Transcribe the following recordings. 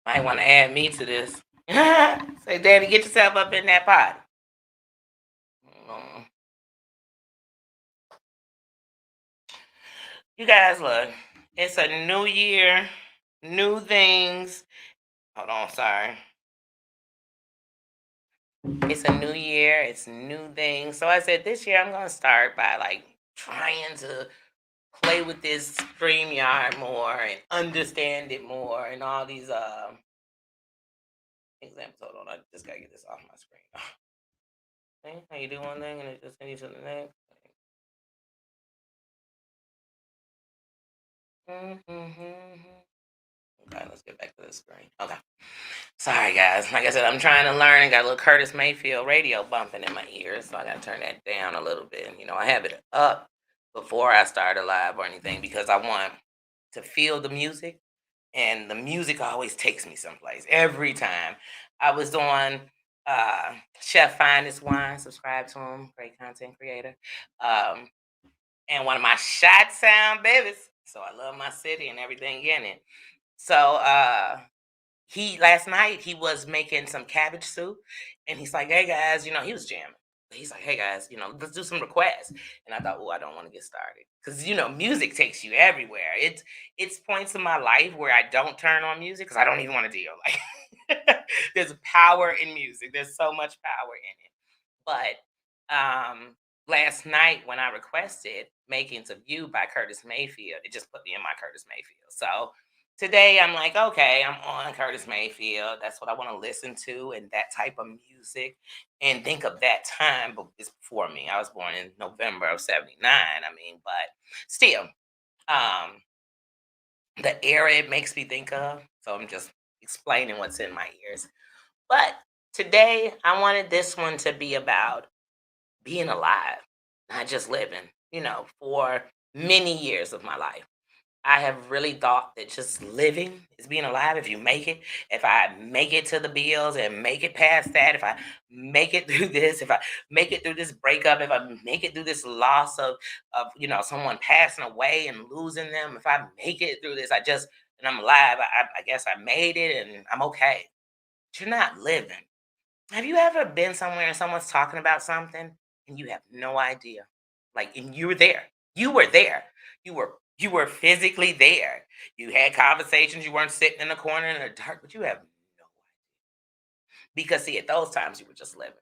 Might want to add me to this. Say, Daddy, get yourself up in that pot. Mm. You guys, look, it's a new year, new things. Hold on, sorry. It's a new year, it's new things. So I said this year I'm gonna start by like trying to play with this StreamYard more and understand it more and all these examples. Hold on, I just gotta get this off my screen. See how you do one thing and it just sends you to the next. Mm-hmm. Okay, let's get back to the screen. Okay. Sorry, guys. Like I said, I'm trying to learn and got a little Curtis Mayfield radio bumping in my ears, so I got to turn that down a little bit. I have it up before I start a live or anything because I want to feel the music, and the music always takes me someplace every time. I was on Chef Finest Wine, subscribe to him, great content creator. Um, and one of my shot sound babies. So I love my city and everything in it. So he last night he was making some cabbage soup, and he's like, "Hey guys, he was jamming. He's like, "Hey guys, let's do some requests." And I thought, "Oh, I don't want to get started because music takes you everywhere. It's points in my life where I don't turn on music because I don't even want to deal. Like, there's power in music. There's so much power in it. But last night when I requested "Makings of You" by Curtis Mayfield, it just put me in my Curtis Mayfield. So today I'm like, okay, I'm on Curtis Mayfield. That's what I want to listen to and that type of music. And think of that time, but it's before me. I was born in November of '79. I mean, but still, um, the era it makes me think of. So I'm just explaining what's in my ears. But today I wanted this one to be about being alive, not just living, for many years of my life. I have really thought that just living is being alive. If you make it, if I make it to the bills and make it past that, if I make it through this, if I make it through this breakup, if I make it through this loss of someone passing away and losing them, if I make it through this, and I'm alive, I guess I made it and I'm okay. But you're not living. Have you ever been somewhere and someone's talking about something and you have no idea? Like, and you were there. You were there. You were physically there. You had conversations. You weren't sitting in a corner in the dark, but you have no because see, at those times you were just living.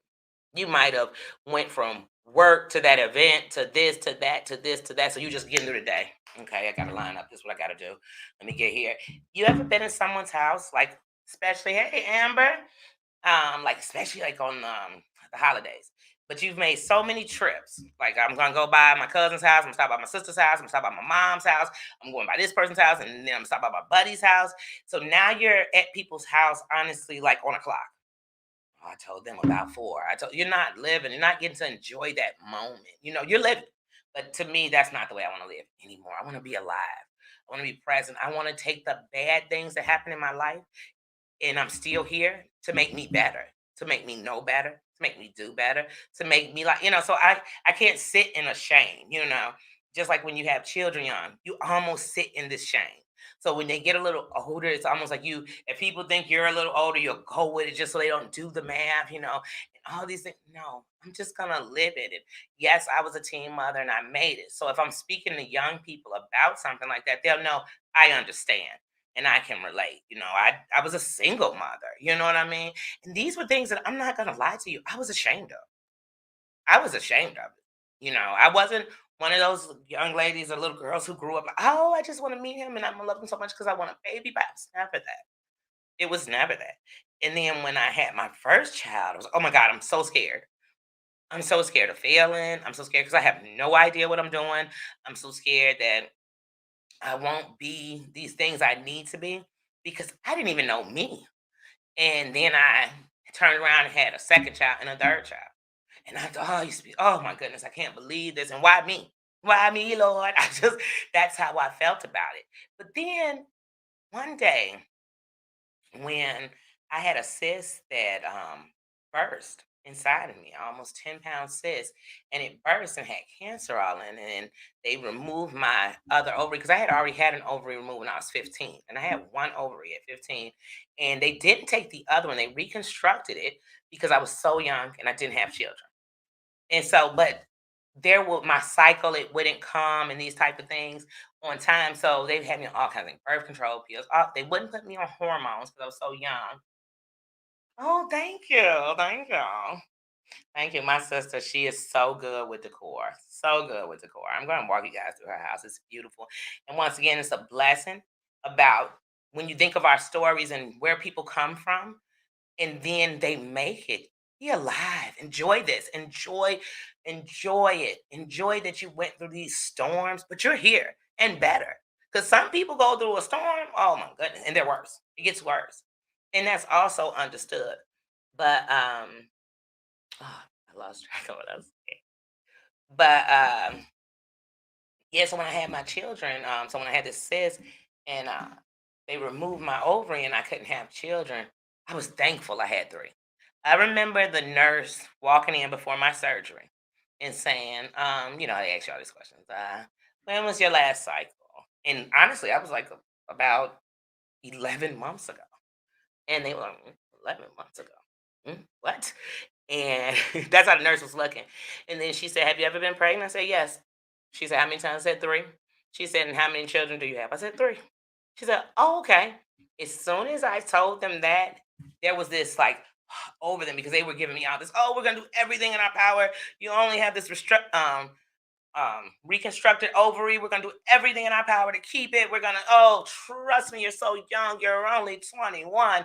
You might have went from work to that event to this to that to this to that. So you just getting through the day. Okay, I gotta line up. This is what I gotta do. Let me get here. You ever been in someone's house, like especially, hey Amber, like especially like on the holidays. But you've made so many trips. Like I'm gonna go by my cousin's house, I'm gonna stop by my sister's house, I'm gonna stop by my mom's house, I'm going by this person's house, and then I'm gonna stop by my buddy's house. So now you're at people's house, honestly, like on a clock. Oh, I told them about four. I told you're not living, you're not getting to enjoy that moment. You're living. But to me, that's not the way I want to live anymore. I want to be alive. I want to be present. I want to take the bad things that happen in my life and I'm still here to make me better, to make me know better, to make me do better, to make me like, so I can't sit in a shame. Just like when you have children young, you almost sit in this shame. So when they get a little older, it's almost like if people think you're a little older, you'll go with it just so they don't do the math, and all these things. No, I'm just gonna live it. And yes, I was a teen mother and I made it. So if I'm speaking to young people about something like that, they'll know I understand and I can relate. I was a single mother, you know what I mean? And these were things that I'm not gonna lie to you, I was ashamed of. I was ashamed of it. I wasn't one of those young ladies or little girls who grew up like, oh, I just want to meet him and I'm gonna love him so much because I want a baby. But it was never that. It was never that. And then when I had my first child, I was, oh my God, I'm so scared. I'm so scared of failing. I'm so scared because I have no idea what I'm doing. I'm so scared that I won't be these things I need to be because I didn't even know me. And then I turned around and had a second child and a third child. And I thought, oh, I used to be, oh my goodness, I can't believe this. And why me? Why me, Lord? That's how I felt about it. But then one day when I had a cyst that burst, inside of me, almost 10-pound cyst, and it burst and had cancer all in it. And they removed my other ovary because I had already had an ovary removed when I was 15, and I had one ovary at 15, and they didn't take the other one. They reconstructed it because I was so young and I didn't have children. And so, but there will my cycle, it wouldn't come and these type of things on time. So they had me on all kinds of birth control pills. They wouldn't put me on hormones because I was so young. Oh, thank you. Thank you. Thank you. My sister, she is so good with decor. So good with decor. I'm going to walk you guys through her house. It's beautiful. And once again, it's a blessing about when you think of our stories and where people come from, and then they make it. Be alive. Enjoy this. Enjoy it. Enjoy that you went through these storms, but you're here and better. Because some people go through a storm, oh my goodness, and they're worse. It gets worse. And that's also understood. But oh, I lost track of what I was saying. But yeah, so when I had my children, so when I had this cyst and they removed my ovary and I couldn't have children, I was thankful I had three. I remember the nurse walking in before my surgery and saying, they ask you all these questions. When was your last cycle? And honestly, I was like about 11 months ago. And they were like, 11 months ago. What? And that's how the nurse was looking. And then she said, "Have you ever been pregnant?" I said, "Yes." She said, "How many times?" I said, "Three." She said, "And how many children do you have?" I said, "Three." She said, "Oh, okay." As soon as I told them that, there was this like over them because they were giving me all this, "Oh, we're gonna do everything in our power. You only have this reconstructed ovary. We're gonna do everything in our power to keep it. We're gonna, oh, trust me, you're so young. You're only 21.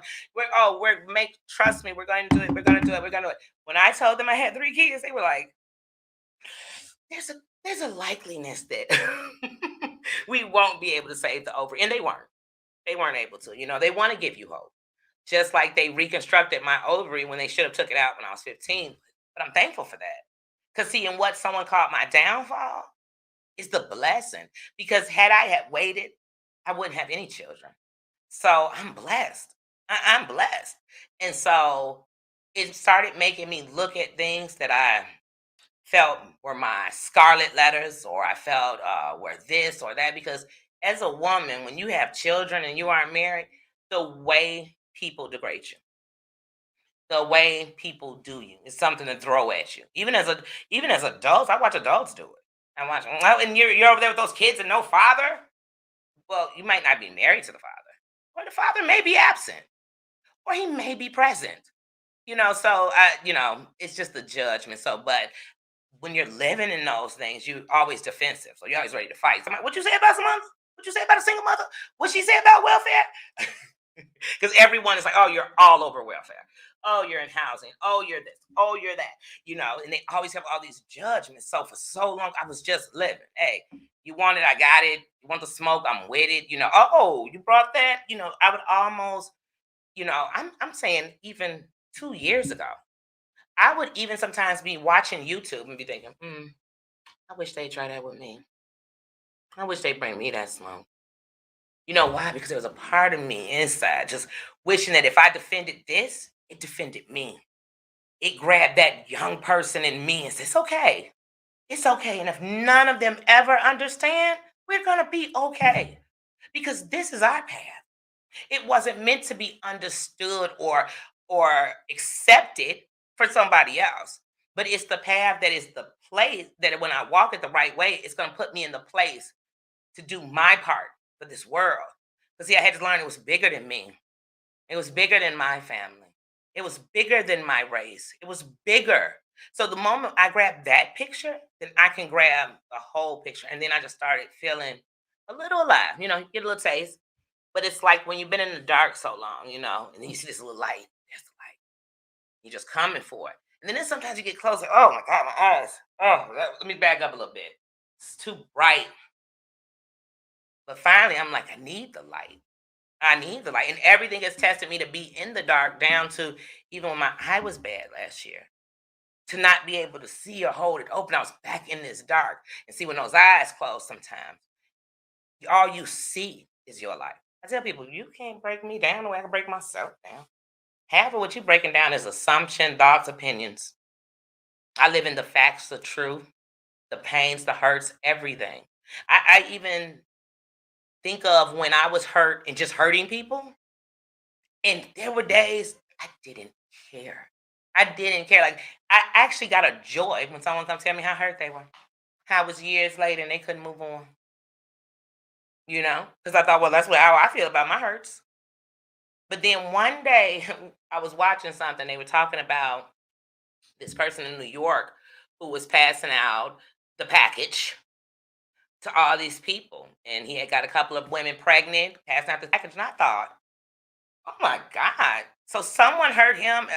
Trust me, we're going to do it. We're gonna do it. We're gonna do it." When I told them I had three kids, they were like, "There's a there's a likeliness that we won't be able to save the ovary," and they weren't. They weren't able to. They want to give you hope, just like they reconstructed my ovary when they should have took it out when I was 15. But I'm thankful for that. Because see, and what someone called my downfall is the blessing. Because had I had waited, I wouldn't have any children. So I'm blessed. I'm blessed. And so it started making me look at things that I felt were my scarlet letters, or I felt were this or that. Because as a woman, when you have children and you aren't married, the way people degrade you, the way people do you, is something to throw at you. Even as adults, I watch adults do it. I watch, "Oh, and you're over there with those kids and no father." Well, you might not be married to the father, or the father may be absent, or he may be present. So it's just the judgment. So, but when you're living in those things, you're always defensive. So you're always ready to fight. Somebody, what you say about someone? What you say about a single mother? What she say about welfare? Because everyone is like, "Oh, you're all over welfare. Oh, you're in housing. Oh, you're this. Oh, you're that." And they always have all these judgments. So for so long, I was just living. Hey, you want it, I got it. You want the smoke, I'm with it. Oh, you brought that. I would almost, I'm saying even 2 years ago, I would even sometimes be watching YouTube and be thinking, I wish they'd try that with me. I wish they'd bring me that smoke. You know why? Because there was a part of me inside just wishing that if I defended this, it defended me. It grabbed that young person in me and said, "It's okay. It's okay." And if none of them ever understand, we're going to be okay because this is our path. It wasn't meant to be understood or accepted for somebody else. But it's the path that is the place that when I walk it the right way, it's going to put me in the place to do my part for this world. But see, I had to learn it was bigger than me. It was bigger than my family. It was bigger than my race. It was bigger. So the moment I grab that picture, then I can grab the whole picture. And then I just started feeling a little alive. You get a little taste. But it's like when you've been in the dark so long, and then you see this little light. There's the light. You're just coming for it. And then sometimes you get closer. Oh my God, my eyes. Oh, let me back up a little bit. It's too bright. But finally, I'm like, I need the light. I need the light. And everything has tested me to be in the dark down to even when my eye was bad last year. To not be able to see or hold it open. I was back in this dark. And see, when those eyes close sometimes, all you see is your life. I tell people, you can't break me down the way I can break myself down. Half of what you breaking down is assumption, thoughts, opinions. I live in the facts, the truth, the pains, the hurts, everything. I even think of when I was hurt and just hurting people, and there were days I didn't care. I didn't care. Like, I actually got a joy when someone comes tell me how hurt they were. How it was years later and they couldn't move on. Because I thought, well, that's how I feel about my hurts. But then one day I was watching something. They were talking about this person in New York who was passing out the package to all these people. And he had got a couple of women pregnant, passing out the package. And I thought, oh my God. So someone hurt him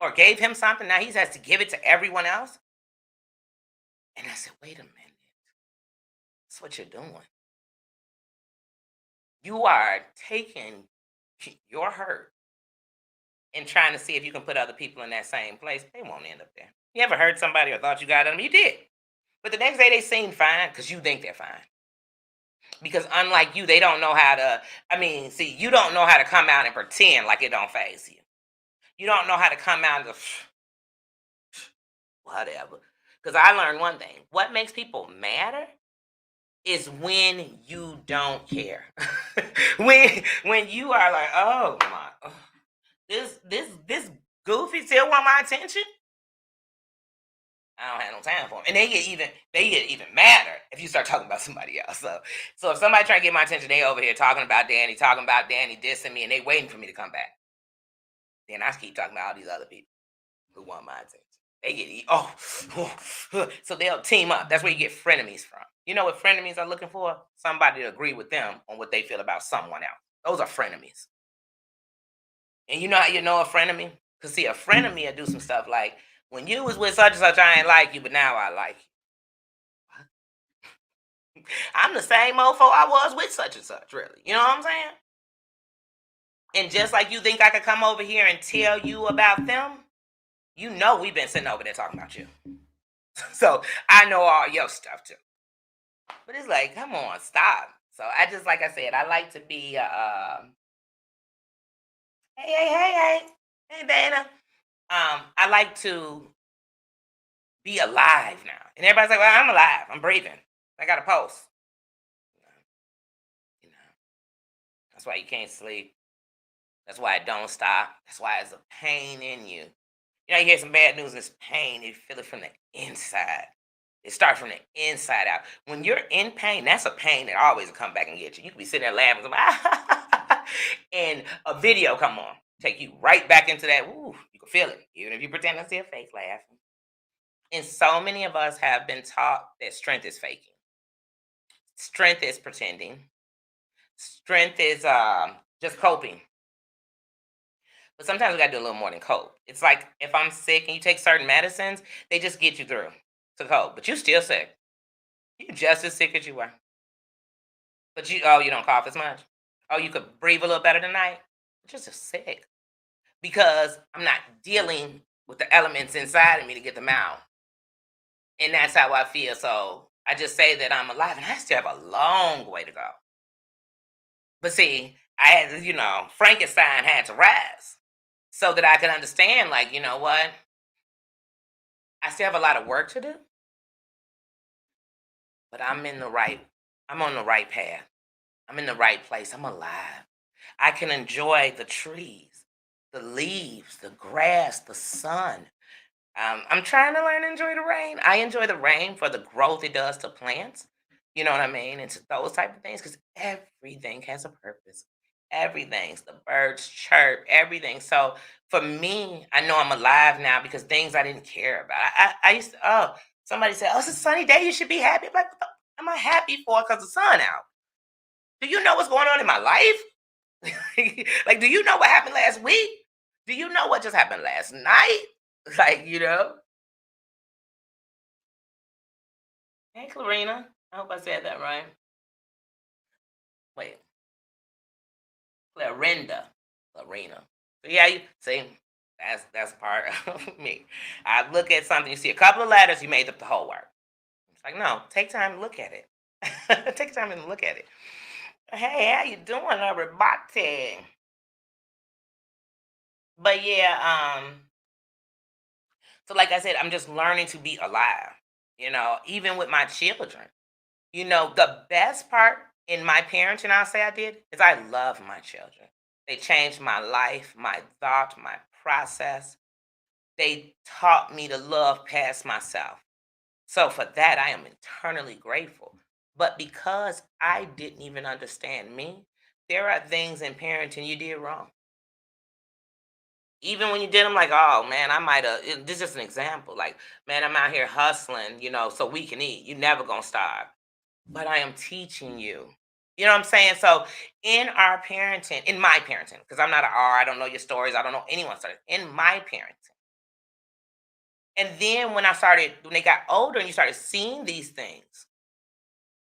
or gave him something. Now he has to give it to everyone else. And I said, wait a minute. That's what you're doing. You are taking your hurt and trying to see if you can put other people in that same place. They won't end up there. You ever hurt somebody or thought you got them? You did. But the next day they seem fine because you think they're fine. Because unlike you, they don't know how to. I mean, see, you don't know how to come out and pretend like it don't phase you. You don't know how to come out and whatever. Because I learned one thing: what makes people madder is when you don't care. when you are like, oh my, this goofy still want my attention. I don't have no time for them. And they get even madder if you start talking about somebody else. So if somebody trying to get my attention, they over here talking about Danny dissing me, and they waiting for me to come back. Then I keep talking about all these other people who want my attention. They get so they'll team up. That's where you get frenemies from. You know what frenemies are looking for? Somebody to agree with them on what they feel about someone else. Those are frenemies. And you know how you know a frenemy? Because see, a frenemy will do some stuff like, when you was with such and such, I ain't like you, but now I like you. I'm the same mofo I was with such and such, really. You know what I'm saying? And just like you think I could come over here and tell you about them, you know we've been sitting over there talking about you. So I know all your stuff too. But it's like, come on, stop. So I just, like I said, I like to be, hey, hey, hey, hey, hey, Dana. I like to be alive now. And everybody's like, well, I'm alive. I'm breathing. I got a pulse. You know, that's why you can't sleep. That's why it don't stop. That's why it's a pain in you. You hear some bad news and it's pain. You feel it from the inside. It starts from the inside out. When you're in pain, that's a pain that always will come back and get you. You could be sitting there laughing, and a video come on, take you right back into that. Ooh, you can feel it, even if you pretend to see a fake laughing. And so many of us have been taught that strength is faking. Strength is pretending. Strength is just coping. But sometimes we gotta do a little more than cope. It's like if I'm sick and you take certain medicines, they just get you through to cope. But you still sick. You just as sick as you were. But you don't cough as much. Oh, you could breathe a little better tonight. Just as sick. Because I'm not dealing with the elements inside of me to get them out. And that's how I feel. So I just say that I'm alive and I still have a long way to go. But see, I had, Frankenstein had to rise so that I could understand, like, you know what? I still have a lot of work to do, but I'm on the right path. I'm in the right place. I'm alive. I can enjoy the trees, the leaves, the grass, the sun. I'm trying to learn to enjoy the rain. I enjoy the rain for the growth it does to plants. You know what I mean? And to those type of things, because everything has a purpose. Everything's the birds chirp, everything. So for me, I know I'm alive now because things I didn't care about. I used to, somebody said, oh, it's a sunny day. You should be happy. I'm like, what the, am I happy for? Because the sun out. Do you know what's going on in my life? Like, do you know what happened last week? Do you know what just happened last night? Like. Hey, Clarina. I hope I said that right. Wait, Clarinda. Clarina. So yeah, you see, that's part of me. I look at something, you see a couple of letters, you made up the whole word. It's like, no, take time to look at it. Take time and look at it. Hey, how you doing, everybody? But yeah, so like I said, I'm just learning to be alive, even with my children. The best part in my parenting, I'll say I did, is I love my children. They changed my life, my thought, my process. They taught me to love past myself. So for that, I am eternally grateful. But because I didn't even understand me, there are things in parenting you did wrong. Even when you did them, like, oh man, I might have. This is just an example. Like, man, I'm out here hustling, so we can eat. You never gonna starve. But I am teaching you. You know what I'm saying? So in my parenting, because I'm not an R, I don't know your stories, I don't know anyone's stories. In my parenting, and then when they got older, and you started seeing these things,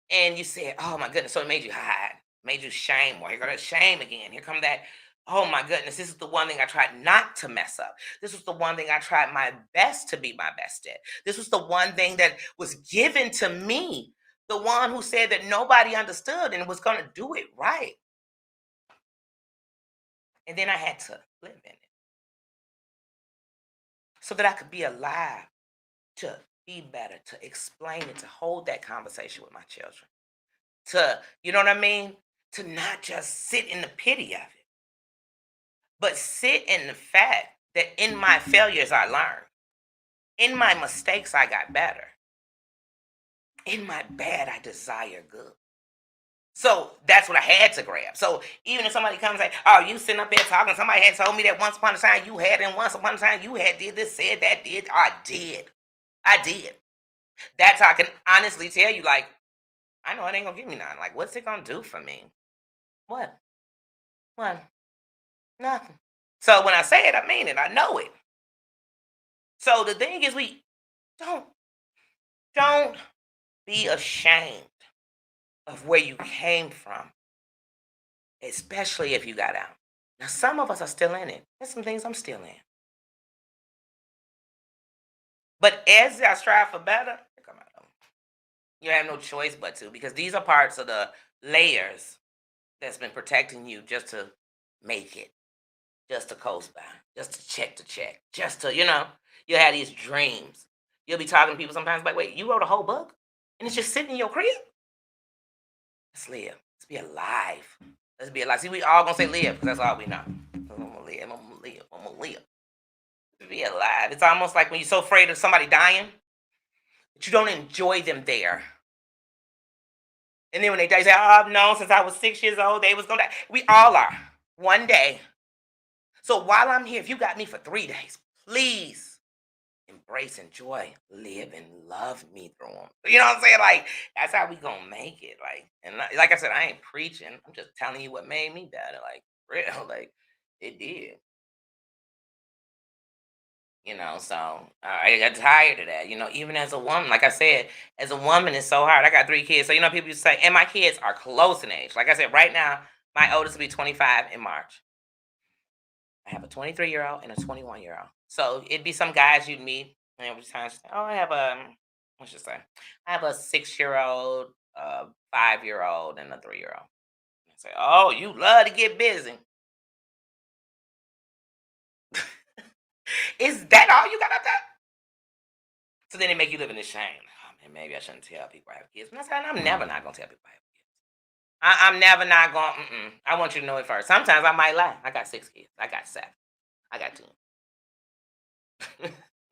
and you said, "Oh my goodness," so it made you hide, made you shame. Well, here go that shame again. Here come that. Oh my goodness, this is the one thing I tried not to mess up. This was the one thing I tried my best to be my best at. This was the one thing that was given to me. The one who said that nobody understood and was going to do it right. And then I had to live in it so that I could be alive to be better, to explain it, to hold that conversation with my children, you know what I mean? To not just sit in the pity of it, but sit in the fact that in my failures I learned, in my mistakes I got better, in my bad I desire good. So that's what I had to grab. So even if somebody comes and say, "Oh, you sitting up there talking," somebody had told me that once upon a time you had, and once upon a time you had did this, said that, did. I did. That's how I can honestly tell you, like, I know it ain't gonna give me nothing. Like, what's it gonna do for me? What? What? Nothing. So when I say it, I mean it. I know it. So the thing is, we don't don't be ashamed of where you came from, especially if you got out. Now, some of us are still in it. There's some things I'm still in. But as I strive for better, they come out of 'em. You have no choice but to, because these are parts of the layers that's been protecting you just to make it, just to coast by, just to check, just to, you have these dreams. You'll be talking to people sometimes like, wait, you wrote a whole book and it's just sitting in your crib? Let's live. Let's be alive. Let's be alive. See, we all gonna say live because that's all we know. I'm gonna live. I'm gonna live. I'm gonna live. Be alive. It's almost like when you're so afraid of somebody dying that you don't enjoy them there. And then when they die, you say, "Oh, I've known since I was 6 years old they was gonna die." We all are. One day. So while I'm here, if you got me for 3 days, please embrace, enjoy, live, and love me through them. You know what I'm saying? Like, that's how we gonna make it. Like I said, I ain't preaching. I'm just telling you what made me better. Like, real. Like, it did. So I got tired of that. Even as a woman, like I said, as a woman, it's so hard. I got 3 kids. So, people used to say, and my kids are close in age. Like I said, right now, my oldest will be 25 in March. I have a 23-year-old and a 21-year-old. So it'd be some guys you'd meet, and every time, say, oh, I have what should I say? I have a 6-year-old, 5-year-old, and a 3-year-old. I say, oh, you love to get busy. Is that all you got up there? So then they make you live in this shame. Oh man, maybe I shouldn't tell people I have kids. But I said, I'm never not gonna tell people I have kids. I'm never not going. I want you to know it first. Sometimes I might lie. I got 6 kids. I got 7. I got 2.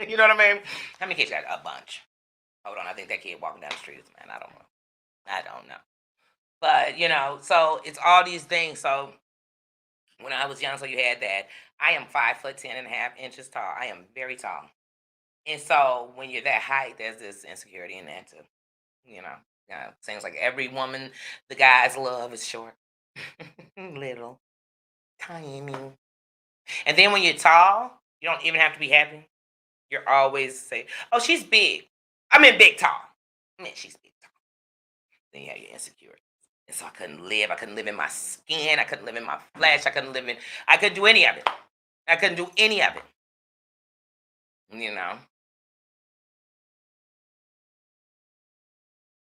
You know what I mean? How many kids you got? A bunch. Hold on. I think that kid walking down the street is a man. I don't know. I don't know. But so it's all these things. So when I was young, so you had that. I am 5'10.5 inches tall. I am very tall. And so when you're that height, there's this insecurity in that too. You know, seems like every woman the guys love is short, little, tiny. And then when you're tall, you don't even have to be happy. You're always say, "Oh, she's big." I mean, big tall. Man, she's big tall. Then you have your insecurity. And so I couldn't live. I couldn't live in my skin. I couldn't live in my flesh. I couldn't live in. I couldn't do any of it. I couldn't do any of it. You know.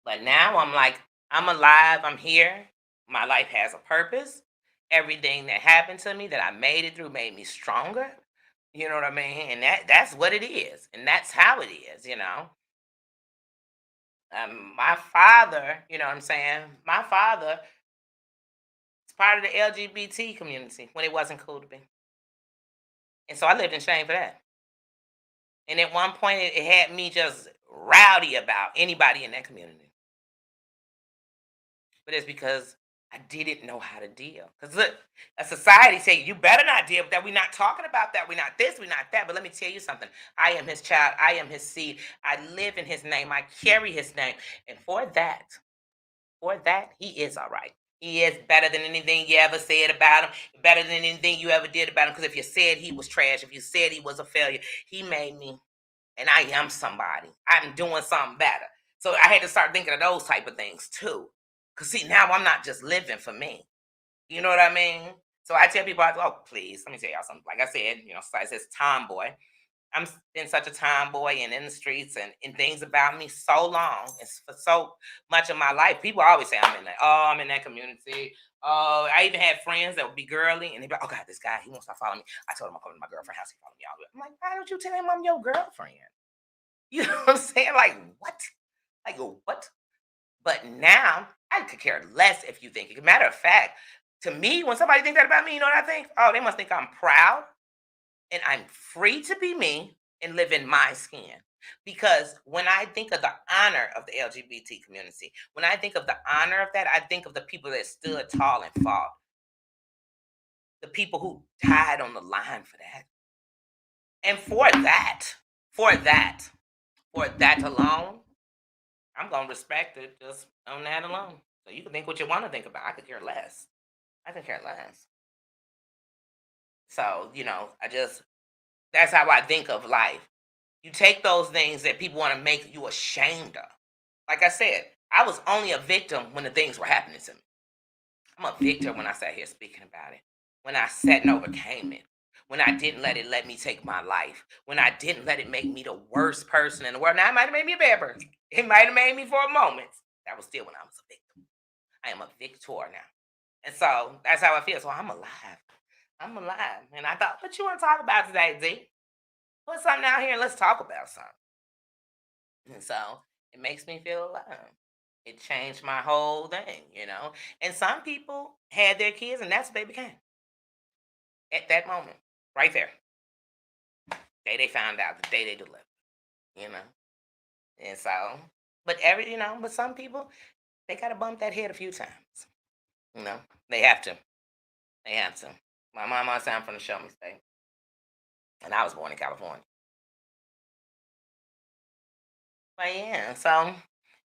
But now I'm like, I'm alive. I'm here. My life has a purpose. everything that happened to me, that I made it through, made me stronger. You know what I mean? And that's what it is, and that's how it is. My father, you know what I'm saying? My father is part of the LGBT community when it wasn't cool to be, and so I lived in shame for that. And at one point, it had me just rowdy about anybody in that community. But it's because I didn't know how to deal. Because look, a society say you better not deal with that. We're not talking about that. We're not this. We're not that. But let me tell you something. I am his child. I am his seed. I live in his name. I carry his name. And for that, he is all right. He is better than anything you ever said about him. Better than anything you ever did about him. Because if you said he was trash, if you said he was a failure, he made me, and I am somebody. I'm doing something better. So I had to start thinking of those type of things too. Cause see, now I'm not just living for me. You know what I mean? So I tell people, oh, please, let me tell y'all something. Like I said, society says tomboy. Been such a tomboy and in the streets and things about me so long. It's for so much of my life. People always say I'm in that community. Oh, I even had friends that would be girly and they'd be like, oh God, this guy, he won't stop following me. I told him I'm coming to my girlfriend's house, he followed me all the way. I'm like, why don't you tell him I'm your girlfriend? You know what I'm saying? Like, what? Like, what? But now I could care less if you think it. Matter of fact, to me, when somebody thinks that about me, you know what I think? Oh, they must think I'm proud and I'm free to be me and live in my skin. Because when I think of the honor of the LGBT community, when I think of the honor of that, I think of the people that stood tall and fought, the people who died on the line for that. And for that alone, I'm gonna respect it just on that alone. So you can think what you want to think about. I could care less. I could care less. So, that's how I think of life. You take those things that people want to make you ashamed of. Like I said, I was only a victim when the things were happening to me. I'm a victim when I sat here speaking about it. When I sat and overcame it. When I didn't let me take my life. When I didn't let it make me the worst person in the world. Now, it might have made me a bad person. It might have made me for a moment. That was still when I was a victim. I am a victor now. And so that's how I feel. So I'm alive. I'm alive. And I thought, what you want to talk about today, Z? Put something out here and let's talk about something. And so it makes me feel alive. It changed my whole thing. And some people had their kids and that's what they became at that moment, right there. They found out, the day they delivered, you know. And so, but some people, they got to bump that head a few times. You know, they have to. They have to. My mom always said I'm from the Show Me State, and I was born in California. But yeah, so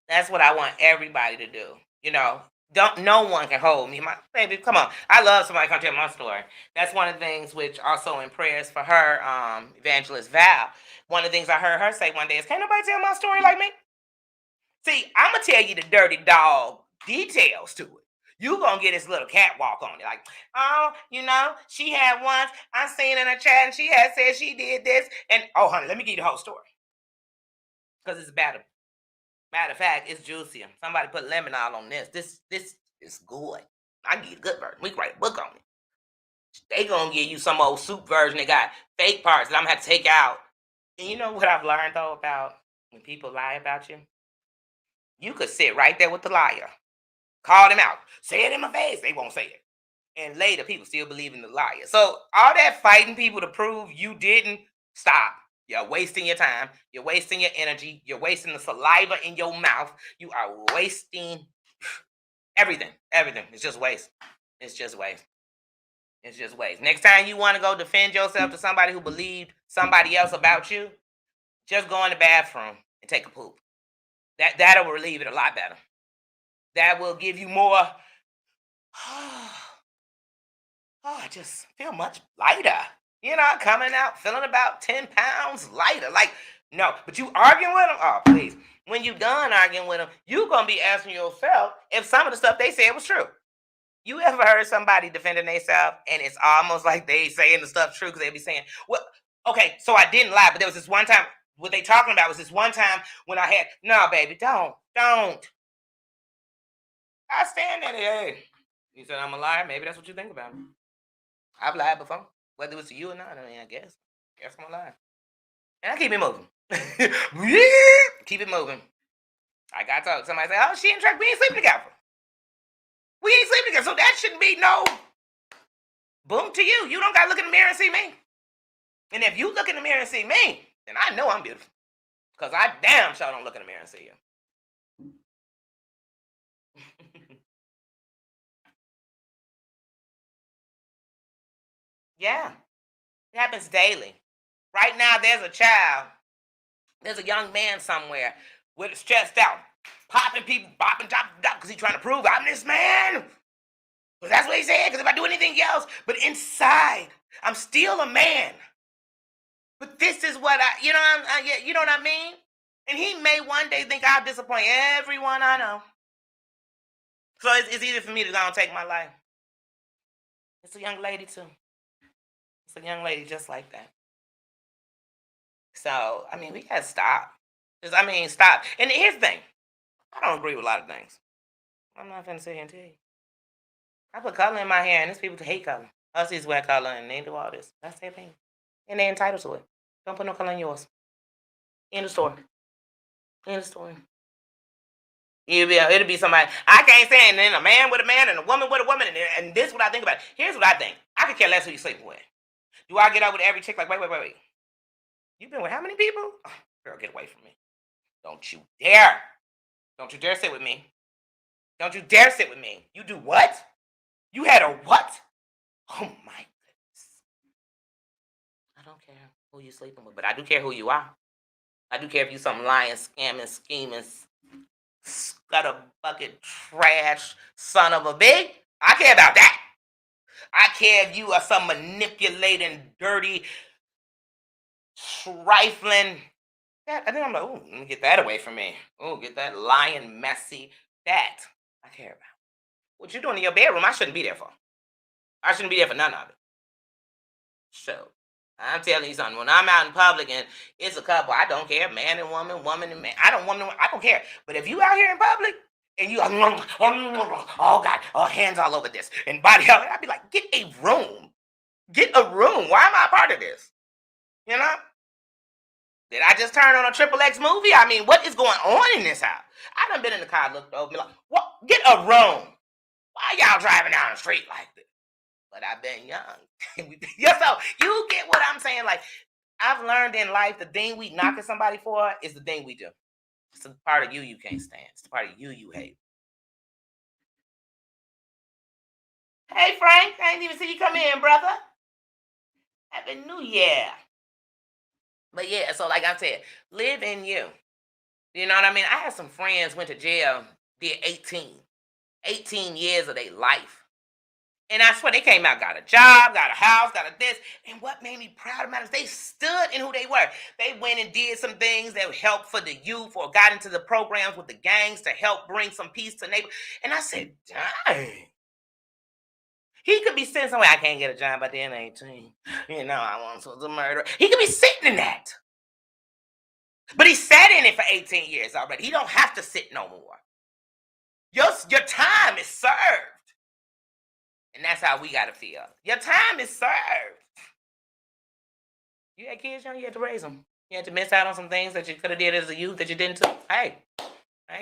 that's what I want everybody to do. Don't no one can hold me. My baby, come on. I love somebody come tell my story. That's one of the things which also in prayers for her, evangelist Val. One of the things I heard her say one day is, "Can't nobody tell my story like me." See, I'm gonna tell you the dirty dog details to it. You gonna get this little catwalk on it, like, oh, she had once. I seen in a chat, and she had said she did this, and oh, honey, let me give you the whole story because it's better. Matter of fact, it's juicier. Somebody put lemon all on this. This is good. I give you the good version. We can write a book on it. They gonna give you some old soup version that got fake parts that I'm gonna have to take out. And you know what I've learned though about when people lie about you? You could sit right there with the liar, call them out, say it in my face. They won't say it. And later, people still believe in the liar. So all that fighting people to prove you didn't, stop. You're wasting your time. You're wasting your energy. You're wasting the saliva in your mouth. You are wasting everything. Everything. It's just waste. It's just waste. It's just waste. Next time you want to go defend yourself to somebody who believed somebody else about you, just go in the bathroom and take a poop. That'll relieve it a lot better. That will give you more. I just feel much lighter. Coming out feeling about 10 pounds lighter. Like, no, but you arguing with them? Oh, please. When you done arguing with them, you going to be asking yourself if some of the stuff they said was true. You ever heard somebody defending themselves and it's almost like they saying the stuff true because they be saying, well, okay, so I didn't lie, but there was this one time, what they talking about was this one time when I had, no, baby, don't. I stand there, hey. You said I'm a liar. Maybe that's what you think about me. I've lied before, whether it was to you or not. I mean, I guess. Guess I'm a liar. And I keep it moving. Keep it moving. I got told. Somebody say, "Oh, she and Drake, we ain't sleeping together. We ain't sleeping together." So that shouldn't be no boom to you. You don't gotta look in the mirror and see me. And if you look in the mirror and see me, then I know I'm beautiful. Cause I damn sure don't look in the mirror and see you. Yeah, it happens daily. Right now, there's a child, there's a young man somewhere with his chest out, popping people, bopping, dropping, because he's trying to prove I'm this man. Because that's what he said. Because if I do anything else, but inside, I'm still a man. But this is what you know what I mean? And he may one day think I'll disappoint everyone I know. So it's easy for me to go and take my life. It's a young lady too. It's a young lady just like that. So I mean, we gotta stop. Stop. And here's the thing: I don't agree with a lot of things. I'm not gonna sit here and tell you. I put color in my hair, and there's people who hate color. Us is wear color, and they do all this. That's their thing, and they're entitled to it. Don't put no color in yours. In the store. In the store. It'll be somebody I can't stand. And then a man with a man and a woman with a woman, and this is what I think about it. Here's what I think. I could care less who you sleeping with. Do I get up with every chick like, wait? You been with how many people? Oh, girl, get away from me. Don't you dare. Don't you dare sit with me. Don't you dare sit with me. You do what? You had a what? Oh my goodness. I don't care who you sleeping with, but I do care who you are. I do care if you some lying, scamming, scheming, scutter bucket trash son of a bitch. I care about that. I care if you are some manipulating, dirty, trifling. And then I'm like, oh, let me get that away from me. Oh, get that lying, messy. That I care about. What you doing in your bedroom, I shouldn't be there for. I shouldn't be there for none of it. So I'm telling you something. When I'm out in public and it's a couple, I don't care, man and woman, woman and man. I don't care. But if you out here in public and you oh God, oh hands all over this and body all, I'd be like, get a room. Get a room. Why am I a part of this? You know? Did I just turn on a Triple X movie? I mean, what is going on in this house? I done been in the car, looked over, be like, what? Get a room. Why y'all driving down the street like this? But I've been young. Yeah, so you get what I'm saying? Like, I've learned in life the thing we knocking somebody for is the thing we do. It's a part of you can't stand. It's the part of you hate. Hey Frank, I didn't even see you come in, brother. Happy New Year. But yeah, so like I said, live in you. You know what I mean? I had some friends went to jail, did 18 years of their life. And I swear they came out, got a job, got a house, got a this. And what made me proud of them is they stood in who they were. They went and did some things that helped for the youth or got into the programs with the gangs to help bring some peace to neighbors. And I said, dang. He could be sitting somewhere, I can't get a job by then 18. You know, I once was a murderer. He could be sitting in that. But he sat in it for 18 years already. He don't have to sit no more. Your time is served. And that's how we got to feel. Your time is served. You had kids young, you had to raise them. You had to miss out on some things that you could have did as a youth that you didn't do. Hey,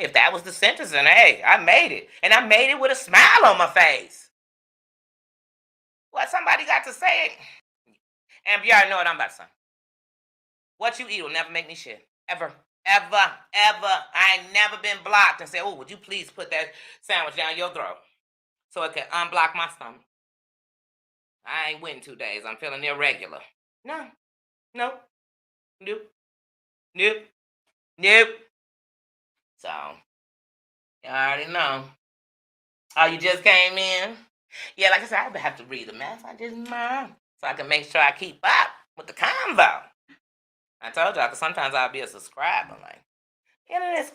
if that was the sentence, then hey, I made it. And I made it with a smile on my face. Well, somebody got to say it. And you already know what I'm about to say. What you eat will never make me shit. Ever. Ever. I ain't never been blocked and said, oh, would you please put that sandwich down your throat so it can unblock my stomach? I ain't went 2 days. I'm feeling irregular. No. Nope. Nope. So, you already know. Oh, you just came in? Yeah, like I said, I have to read the mess. I didn't mind. So I can make sure I keep up with the convo. I told y'all, because sometimes I'll be a subscriber. Like,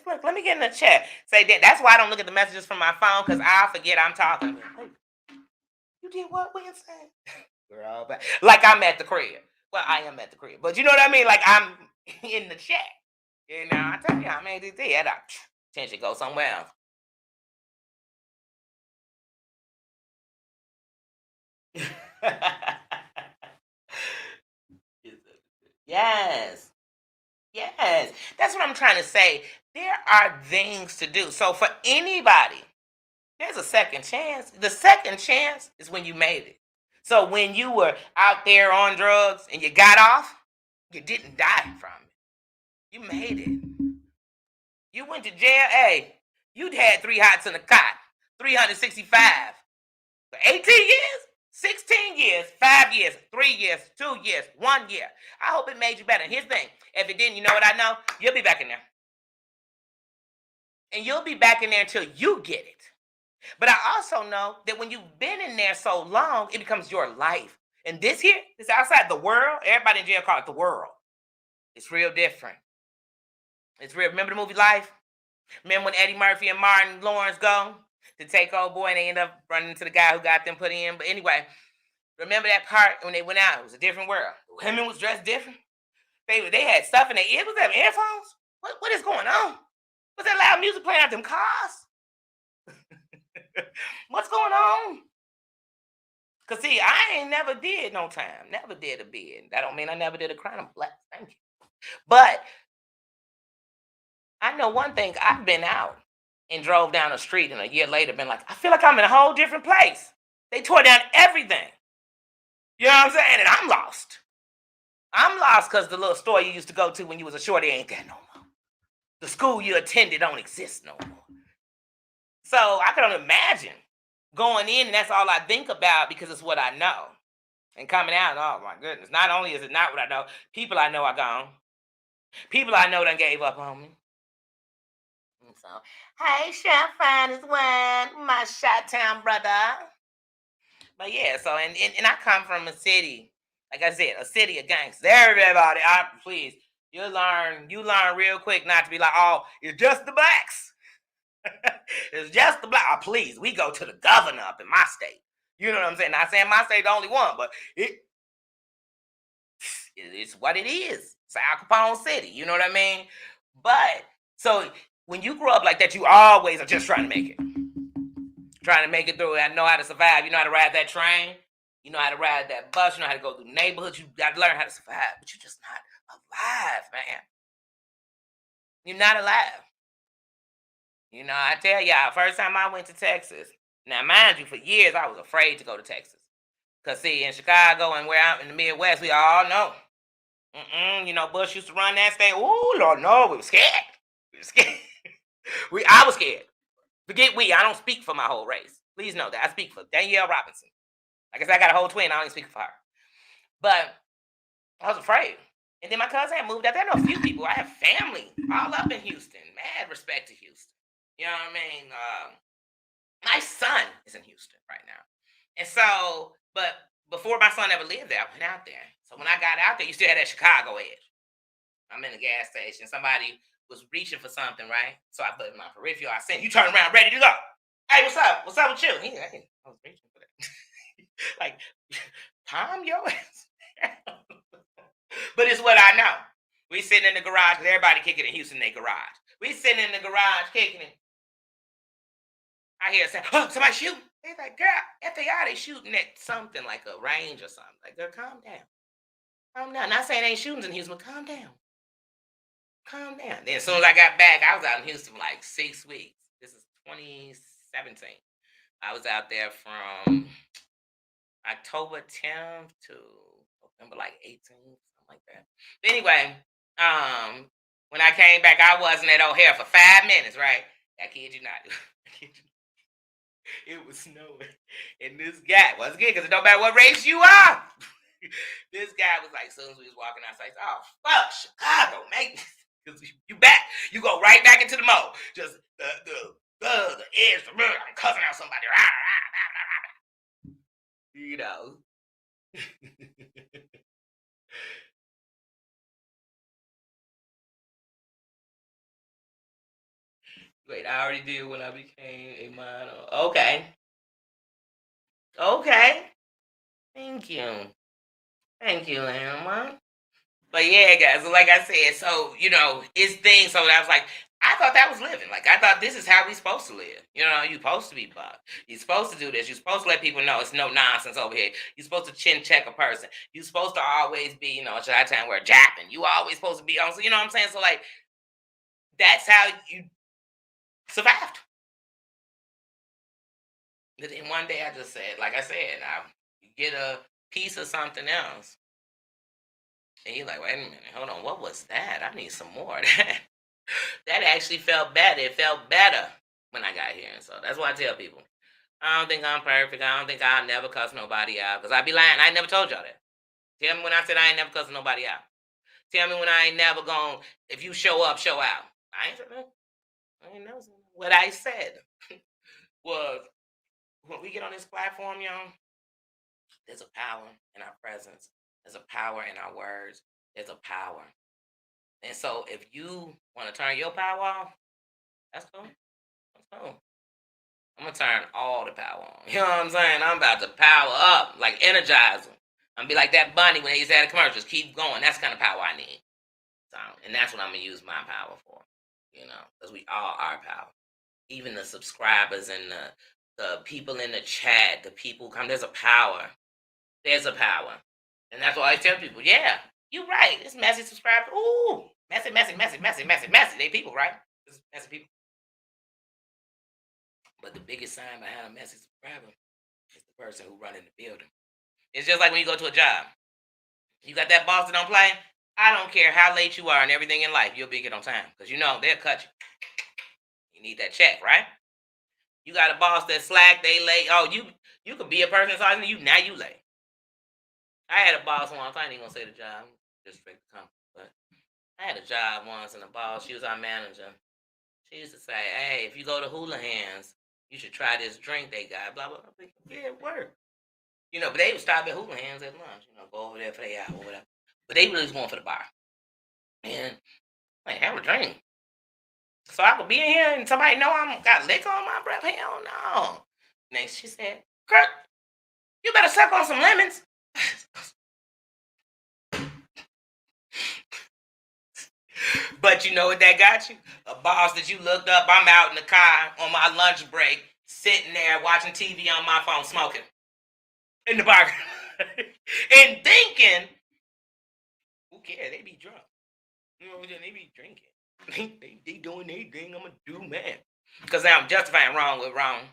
look, let me get in the chat. Say that. That's why I don't look at the messages from my phone, because I'll forget I'm talking. Hey, you did what Wednesday? Girl, like I'm at the crib. Well, I am at the crib. But you know what I mean? Like I'm in the chat. You know, I tell you, I'm ADD. Attention go somewhere else. Yes. Yes. That's what I'm trying to say. There are things to do. So for anybody, there's a second chance. The second chance is when you made it. So when you were out there on drugs and you got off, you didn't die from it. You made it. You went to jail. Hey, you'd had three hots in a cot, 365 for 18 years, 16 years, 5 years, 3 years, 2 years, 1 year. I hope it made you better. Here's the thing. If it didn't, you know what I know? You'll be back in there. And you'll be back in there until you get it. But I also know that when you've been in there so long, it becomes your life. And this here, this outside the world, everybody in jail call it the world. It's real different. It's real. Remember the movie Life? Remember when Eddie Murphy and Martin Lawrence go to take old boy and they end up running into the guy who got them put in? But anyway, remember that part when they went out? It was a different world. The women was dressed different. They had stuff in their ears. Was that earphones? What is going on? Was that loud music playing out them cars? What's going on? Cause see, I ain't never did no time. Never did a bid. That don't mean I never did a crime. I'm blessed. Thank you. But I know one thing. I've been out and drove down the street and a year later been like, I feel like I'm in a whole different place. They tore down everything. You know what I'm saying? And I'm lost. I'm lost because the little store you used to go to when you was a shorty ain't there no more. The school you attended don't exist no more. So I can only imagine going in and that's all I think about because it's what I know. And coming out, oh my goodness. Not only is it not what I know, people I know are gone. People I know done gave up on me. And so, hey, Chef Finest One, my Shot Town brother. But yeah, so and I come from a city, like I said, a city of gangsters. Everybody, please, you learn real quick not to be like, oh, it's just the blacks. It's just the black. Oh, please, we go to the governor up in my state. You know what I'm saying? Not saying my state the only one, but it's what it is. It's Al Capone City. You know what I mean? But so when you grow up like that, you always are just trying to make it. Trying to make it through. I know how to survive. You know how to ride that train. You know how to ride that bus. You know how to go through neighborhoods. You got to learn how to survive. But you're just not alive, man. You're not alive. You know, I tell y'all, first time I went to Texas. Now, mind you, for years I was afraid to go to Texas. Cause see, in Chicago and where I'm in the Midwest, we all know. You know, Bush used to run that state. Ooh, Lord, no, we were scared. We were scared. I was scared. Forget we. I don't speak for my whole race. Please know that I speak for Danielle Robinson. Like I said, I got a whole twin. I don't speak for her. But I was afraid. And then my cousin had moved out there. I know a few people. I have family all up in Houston. Mad respect to Houston. You know what I mean? My son is in Houston right now. And so, but before my son ever lived there, I went out there. So when I got out there, you still had that Chicago edge. I'm in the gas station. Somebody was reaching for something, right? So I put in my peripheral. I said, you turn around, ready to go. Hey, what's up? What's up with you? Hey, I was reaching for that. Like, calm your ass. But it's what I know. We sitting in the garage, everybody kicking in Houston, in their garage. We sitting in the garage kicking it. I hear saying, oh, somebody shooting. They like, girl, FAI, they shooting at something like a range or something. Like, girl, calm down. Calm down. Not saying they ain't shootings in Houston, but calm down. Calm down. Then as soon as I got back, I was out in Houston for like 6 weeks. This is 2017. I was out there from October 10th to November like 18th, something like that. But anyway, when I came back, I wasn't at O'Hare for 5 minutes, right? I kid you not. It was snowing. And this guy, once again, because it don't matter what race you are. This guy was like, as soon as we was walking outside, oh, fuck, Chicago, mate. Because you back. You go right back into the mode. Just the edge, I'm cussing out somebody. You know. Wait, I already did when I became a model. Okay. Okay. Thank you. Thank you, Emma. But yeah, guys, like I said, so, you know, it's things. So I was like, I thought that was living. Like, I thought this is how we supposed to live. You know, you're supposed to be buck. You're supposed to do this. You're supposed to let people know it's no nonsense over here. You're supposed to chin check a person. You're supposed to always be, should I tell we're japping. You always supposed to be on. So, you know what I'm saying? So, like, that's how you survived. But then one day I just said, like I said, I get a piece of something else. And you're like, wait a minute, hold on, what was that? I need some more of that. That actually felt better. It felt better when I got here. And so that's why I tell people, I don't think I'm perfect. I don't think I'll never cuss nobody out. Because I'd be lying. I ain't never told y'all that. Tell me when I said I ain't never cussing nobody out. Tell me when I ain't never gone, if you show up, show out. I ain't said that. I ain't never said that. What I said was, when we get on this platform, y'all, there's a power in our presence. There's a power in our words. There's a power. And so if you want to turn your power off, that's cool. That's cool. I'm gonna turn all the power on. You know what I'm saying? I'm about to power up, like energize them. I'm gonna be like that bunny when they used to have the commercials. Keep going. That's the kind of power I need. So, and that's what I'm gonna use my power for. Because we all are power. Even the subscribers and the people in the chat, the people who come. There's a power. There's a power. And that's why I tell people, yeah, you're right. It's messy subscribers. Ooh, messy, messy, messy, messy, messy, messy. They people, right? It's messy people. But the biggest sign behind a messy subscriber is the person who running the building. It's just like when you go to a job. You got that boss that don't play. I don't care how late you are and everything in life, you'll be get on time because they'll cut you. You need that check, right? You got a boss that slack, they late. Oh, you could be a person talking to you now. You late. I had a boss once. I ain't even gonna say the job. Just straight the company, but I had a job once, and the boss, she was our manager. She used to say, "Hey, if you go to Hula Hands, you should try this drink they got." Blah blah. I'm thinking, yeah, it worked. But they would stop at Hula Hands at lunch. Go over there for their hour or whatever. But they really was going for the bar, and like have a drink. So I could be in here and somebody know I'm got liquor on my breath. Hell no. Next, she said, "Kurt, you better suck on some lemons." But you know what that got you? A boss that you looked up. I'm out in the car on my lunch break, sitting there watching TV on my phone, smoking in the bar, and thinking, who cares? They be drunk. They be drinking. They doing their thing. I'm gonna do man. Because now I'm justifying wrong with wrong.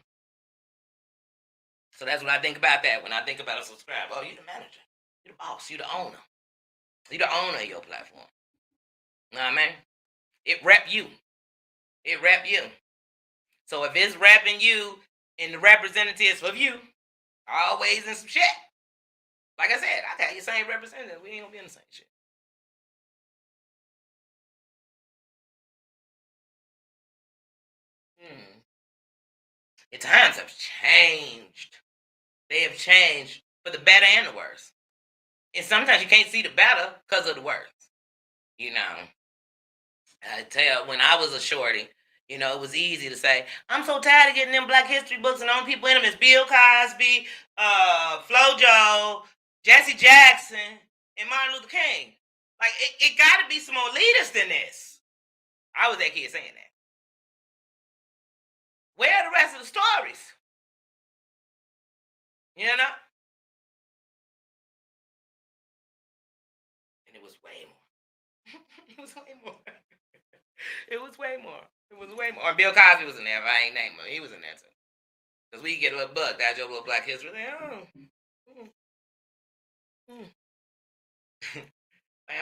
So that's what I think about that when I think about a subscriber. Oh, you the manager. You the boss. You the owner. You the owner of your platform. You know what I mean? It rep you. It rep you. So if it's repping you and the representatives of you always in some shit, like I said, I got your same representative. We ain't gonna be in the same shit. The times have changed. They have changed for the better and the worse. And sometimes you can't see the better because of the worse. I tell when I was a shorty, it was easy to say, I'm so tired of getting them Black History books and the only people in them is Bill Cosby, Flojo, Jesse Jackson, and Martin Luther King. Like, it got to be some more leaders than this. I was that kid saying that. Where are the rest of the stories? You know? And it was way more. It was way more. It was way more. It was way more. And Bill Cosby was in there. If I ain't named him, he was in there too. Because we get a little buck. That's your little Black History. I'm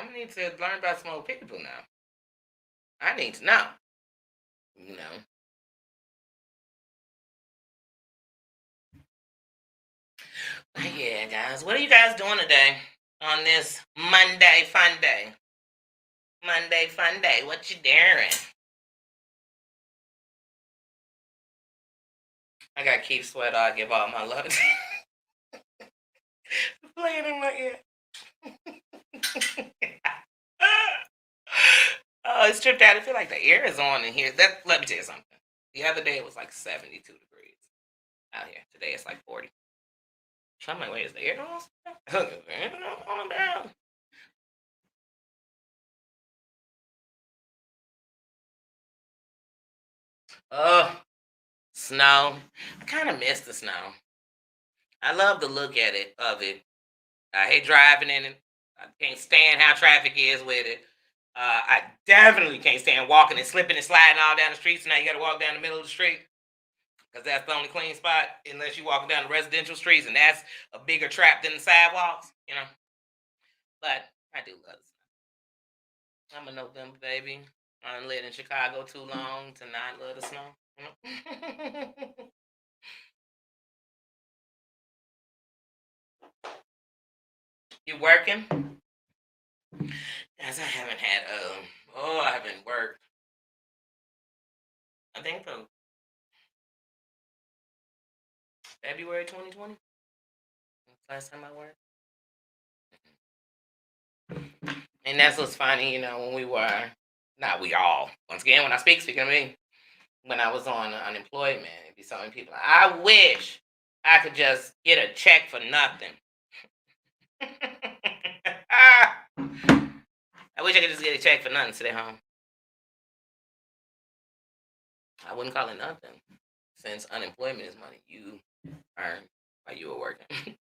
gonna need to learn about some old people now. I need to know. You know. Yeah, guys. What are you guys doing today on this Monday fun day? Monday fun day. What you doing? I got Keith Sweat. I give all my love. Playing in my ear. Oh, it's tripped out. I feel like the air is on in here. Let me tell you something. The other day it was like 72 degrees out here. Today it's like 40. So I'm like, wait, is the air on? On down. Snow. I kind of miss the snow. I love the look at it of it. I hate driving in it. I can't stand how traffic is with it. I definitely can't stand walking and slipping and sliding all down the street. So now you got to walk down the middle of the street because that's the only clean spot, unless you walking down the residential streets, and that's a bigger trap than the sidewalks, you know. But I do love the snow. I'm a November baby. I done lived in Chicago too long to not love the snow. You know? You working? Guys, I haven't had I haven't worked. I think from February 2020. Last time I worked. And that's what's funny, when we were, not we all, once again, when I speaking of me, when I was on unemployment, it'd be so many people, I wish I could just get a check for nothing. I wish I could just get a check for nothing, sit at home. I wouldn't call it nothing, since unemployment is money you earned while you were working.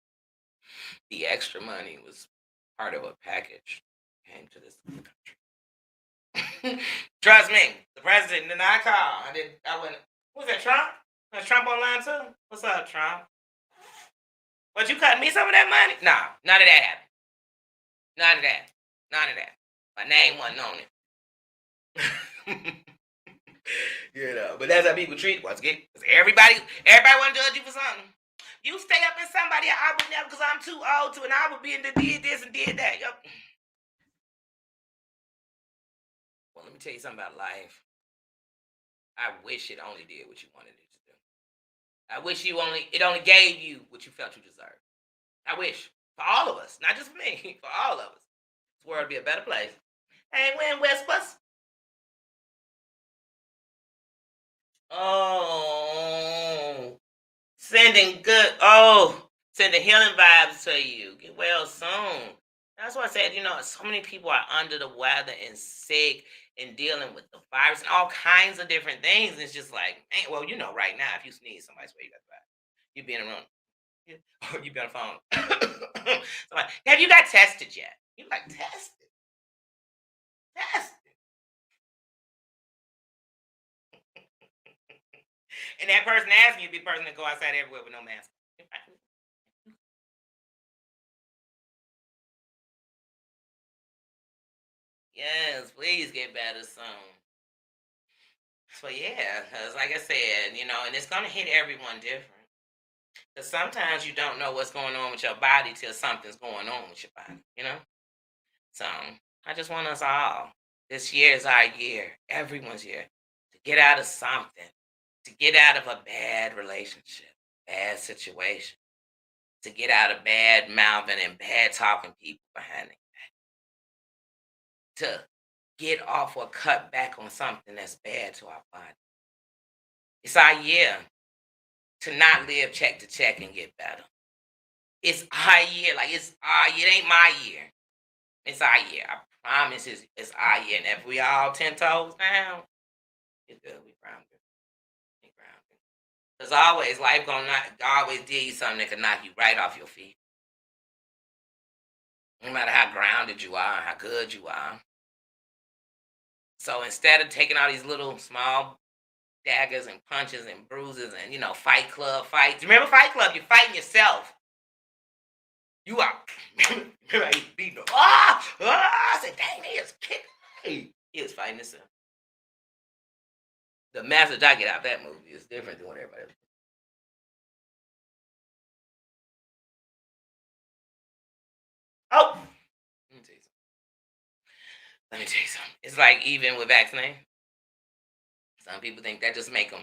The extra money was part of a package came to this country. Trust me, the president did not call. I went, who's that, Trump? Was Trump online too? What's up, Trump? But you cut me some of that money? No, none of that happened. None of that. None of that. My name wasn't on it. But that's how people treat it. Once again, everybody want to judge you for something. You stay up in somebody, I would never, because I'm too old to, and I would be in the did this and did that. Yep. Well, let me tell you something about life. I wish it only did what you wanted it to do. I wish it only gave you what you felt you deserved. I wish for all of us, not just for me, for all of us, this world would be a better place. Hey, when Westbus? Oh, sending healing vibes to you. Get well soon. That's why I said, so many people are under the weather and sick and dealing with the virus and all kinds of different things. It's just like, well, right now, if you sneeze, somebody's where you got the virus. You be in a room. Or you be on the phone. Somebody, have you got tested yet? You like tested? Tested. And that person asking you be the person that go outside everywhere with no mask. Yes, please get better soon. So yeah, because like I said, and it's gonna hit everyone different. Because sometimes you don't know what's going on with your body till something's going on with your body. So I just want us all. This year is our year, everyone's year, to get out of something, to get out of a bad relationship, bad situation, to get out of bad mouthing and bad talking people behind it, to get off or cut back on something that's bad to our body. It's our year to not live check to check and get better. It's our year. Like it's our year. It ain't my year. It's our year. I promise it's our year. And if we all 10 toes down, it's good. We grounded. We grounded. Because always life gonna always deal you something that can knock you right off your feet. No matter how grounded you are, how good you are. So instead of taking all these little small daggers and punches and bruises and Fight Club fights. Remember Fight Club? You're fighting yourself. You are. Remember he beating him. I said, dang, he is kicking. He was fighting himself. The message I get out of that movie is different than what everybody else. Oh, let me tell you something. Let me tell you something. It's like even with vaccination. Some people think that just make them.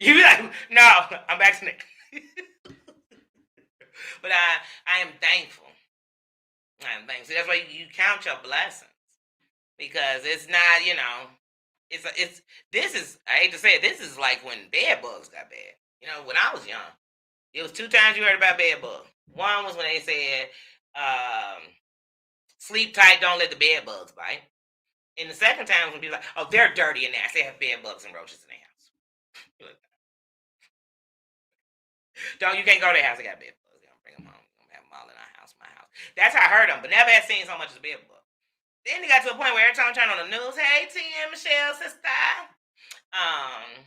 You be like, no, I'm vaccinated. But I am thankful. I am thankful. That's why you count your blessings because it's not, it's this is I hate to say it. This is like when bed bugs got bad. When I was young, it was 2 times you heard about bed bugs. One was when they said, sleep tight, don't let the bed bugs bite. And the second time when people like, oh, they're dirty and nasty. They have bed bugs and roaches in their house. You're like, don't you can't go to their house. They got bed bugs. They don't bring them home. We don't have them all in our house, my house. That's how I heard them, but never had seen so much as a bed bug. Then it got to a point where every time I turned on the news, hey TM Michelle sister, um,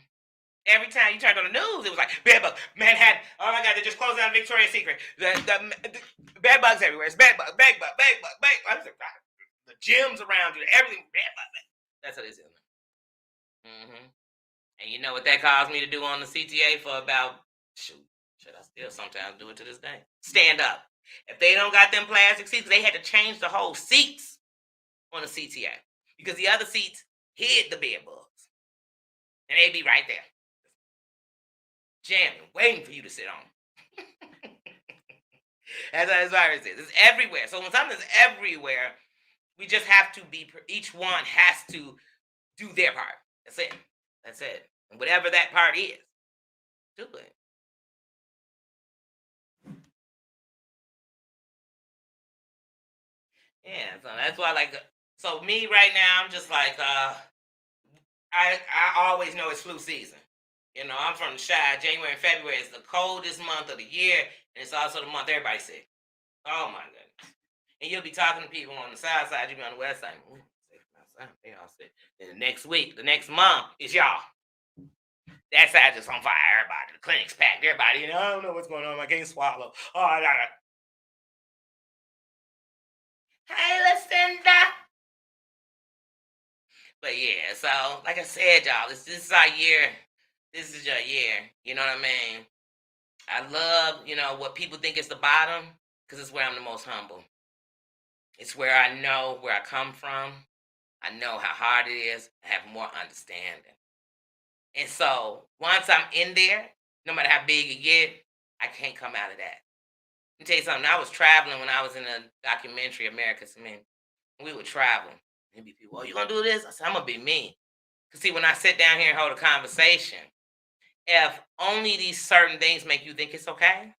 every time you turned on the news, it was like bed bug, Manhattan. Oh my God, they just closed down Victoria's Secret. The bed bugs everywhere. It's bed bug, bed bug, bed bug, bed bug. The gyms around you, everything bed bug. That's what it is. Mm-hmm. And you know what that caused me to do on the CTA for about shoot, should I still sometimes do it to this day? Stand up. If they don't got them plastic seats, they had to change the whole seats on the CTA because the other seats hid the bed bugs, and they'd be right there, jamming, waiting for you to sit on. That's how this virus is. It's everywhere. So when something's everywhere, we just have to be. Each one has to do their part. That's it. That's it. And whatever that part is, do it. Yeah. So that's why, like, so me right now, I'm just like, I always know it's flu season. You know, I'm from the Shy. January and February is the coldest month of the year, and it's also the month everybody's sick. Oh my goodness. And you'll be talking to people on the south side, you'll be on the west side. Ooh, sick from outside. They all sick. Then the next week, the next month, it's y'all. That side just on fire. Everybody, the clinic's packed. Everybody, you know, I don't know what's going on. I can't swallow. Oh, I gotta. Hey, Lucinda. But yeah, so like I said, y'all, this is our year. This is your year. You know what I mean? I love, what people think is the bottom because it's where I'm the most humble. It's where I know where I come from. I know how hard it is. I have more understanding. And so once I'm in there, no matter how big it get, I can't come out of that. Let me tell you something. I was traveling when I was in a documentary, America's Men. We would travel. And be people, oh, you gonna do this? I said, I'm gonna be me. Cause see, when I sit down here and hold a conversation, if only these certain things make you think it's okay,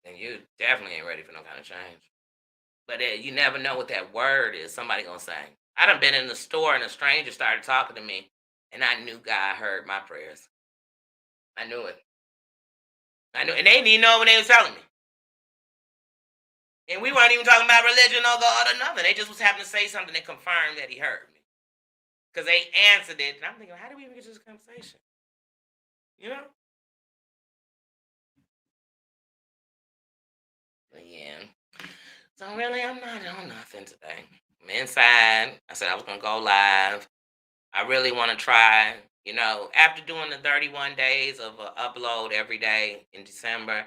then you definitely ain't ready for no kind of change. But you never know what that word is. Somebody gonna say. I done been in the store and a stranger started talking to me, and I knew God heard my prayers. I knew it. I knew, and they didn't even know when they was telling me. And we weren't even talking about religion or God or nothing. They just was having to say something that confirmed that he heard me. Because they answered it. And I'm thinking, how did we even get to this conversation? You know? But yeah. So really, I'm not on nothing today. I'm inside. I said I was going to go live. I really want to try, after doing the 31 days of upload every day in December,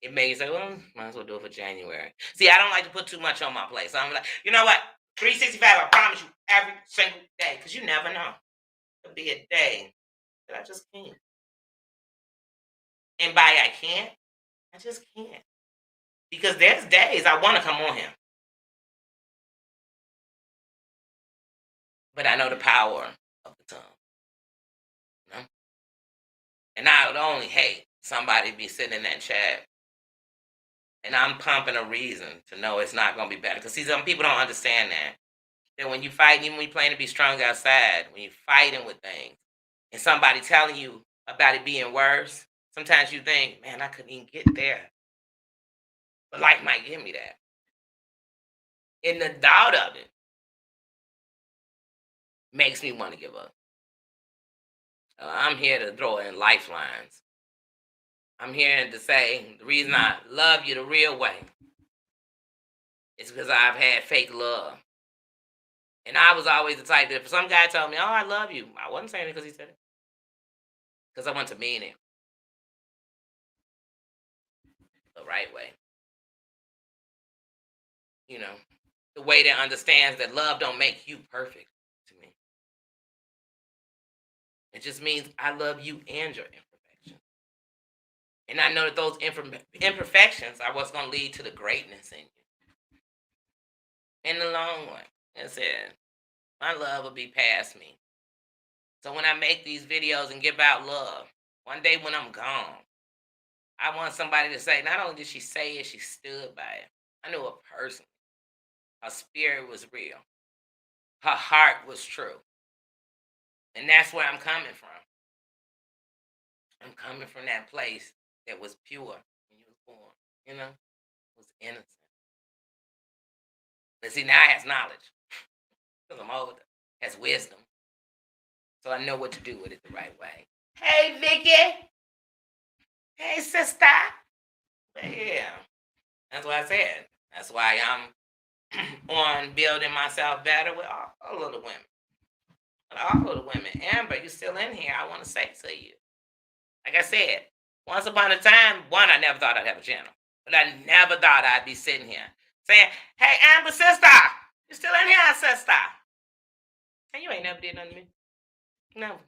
it made you say, well, might as well do it for January. See, I don't like to put too much on my plate. So I'm like, you know what? 365, I promise you, every single day. Because you never know. It'll be a day that I just can't. And by I can't, I just can't. Because there's days I want to come on here. But I know the power of the tongue. You know? And I would only hate somebody be sitting in that chat and I'm pumping a reason to know it's not going to be better. Because see, some people don't understand that. That when you fight, even when you plan to be strong outside, when you're fighting with things, and somebody telling you about it being worse, sometimes you think, man, I couldn't even get there. But life might give me that. And the doubt of it makes me want to give up. I'm here to throw in lifelines. I'm here to say the reason I love you the real way is because I've had fake love. And I was always the type that if some guy told me, oh, I love you, I wasn't saying it because he said it. Because I want to mean it the right way. The way that understands that love don't make you perfect to me. It just means I love you and your imperfections. And I know that those imperfections are what's going to lead to the greatness in you. In the long run, that's it. My love will be past me. So when I make these videos and give out love, one day when I'm gone, I want somebody to say, not only did she say it, she stood by it. I knew her personally. Her spirit was real. her heart was true. And that's where I'm coming from. I'm coming from that place that was pure when you was born, was innocent. But see, now I has knowledge because I'm older, has wisdom. So I know what to do with it the right way. Hey, Vicky. Hey, sister. But yeah, that's what I said. That's why I'm on building myself better with all of the women. All of the women. Amber, you still in here. I want to say to you. Like I said, once upon a time, I never thought I'd have a channel. But I never thought I'd be sitting here saying, hey, Amber, sister, you still in here, sister? And you ain't never did nothing to me. Never.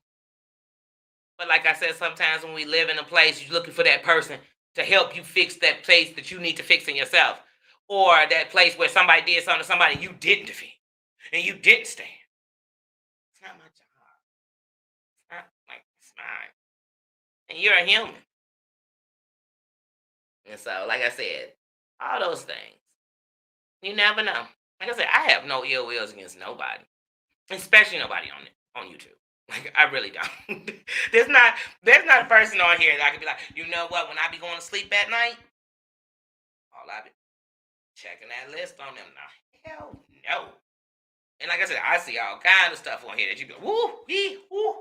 But like I said, sometimes when we live in a place, you're looking for that person to help you fix that place that you need to fix in yourself. Or that place where somebody did something to somebody you didn't defeat. And you didn't stand. It's not my job. It's mine. And you're a human. And so, like I said, all those things. You never know. Like I said, I have no ill wills against nobody. Especially nobody on YouTube. Like, I really don't. there's not a person on here that I can be like, you know what, when I be going to sleep at night, all I be checking that list on them now. Hell no. And like I said, I see all kind of stuff on here that you be like, woo, wee, woo,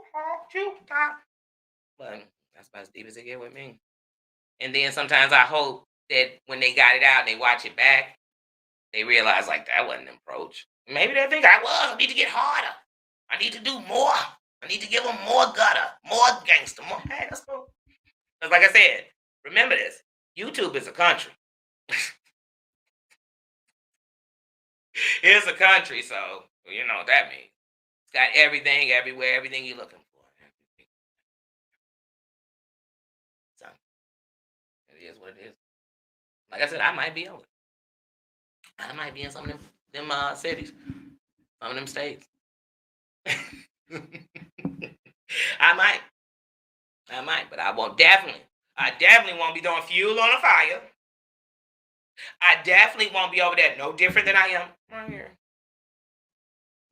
but that's about as deep as it get with me. And then sometimes I hope that when they got it out and they watch it back, they realize like that wasn't an approach. Maybe they think I need to get harder. I need to do more. I need to give them more gutter, more gangster, more. Hey, that's cool. Because like I said, remember this: YouTube is a country. It's a country, so you know what that means. It's got everything, everywhere, everything you're looking for. So it is what it is. Like I said, I might be over. I might be in some of them cities, some of them states. I might, but I definitely won't be throwing fuel on a fire. I definitely won't be over there no different than I am right here.